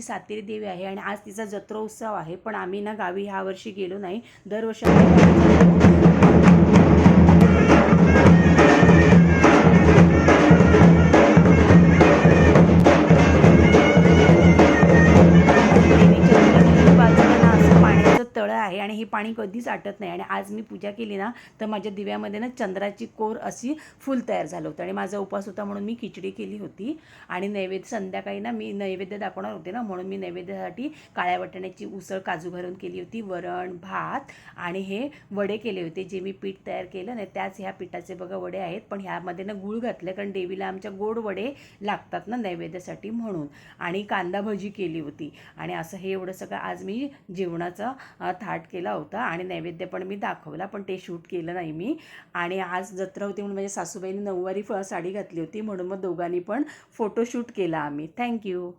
सातेरी देवी आहे आणि आज तिचा जत्रोत्सव आहे. पण आम्ही ना गावी ह्या वर्षी गेलो नाही. दरवर्षी तळं आहे आणि हे पाणी कधीच आटत नाही. आणि आज मी पूजा केली ना तर माझ्या दिव्यामध्ये ना चंद्राची कोर अशी फुल तयार झालं होतं आणि माझा उपवास होता म्हणून मी खिचडी केली होती. आणि नैवेद्य संध्याकाळी ना मी नैवेद्य दाखवणार होते ना, म्हणून मी नैवेद्यासाठी काळ्या वाटाण्याची उसळ काजू घालून केली होती, वरण भात आणि हे वडे केले होते. जे मी पीठ तयार केलं ना त्याच ह्या पिठाचे बघा वडे आहेत. पण ह्यामध्ये ना गूळ घातलं कारण देवीला आमच्या गोड वडे लागतात ना नैवेद्यासाठी म्हणून. आणि कांदा भजी केली होती. आणि असं हे एवढं सगळं आज मी जेवणाचं थाट केला होता. आणि नैवेद्य पण मी दाखवला पण ते शूट केलं नाही मी. आणि आज जत्रा होती म्हणून माझ्या सासूबाईंनी नऊवारी साडी घातली होती म्हणून मग दोघांनी पण फोटोशूट केला आम्ही. थँक्यू.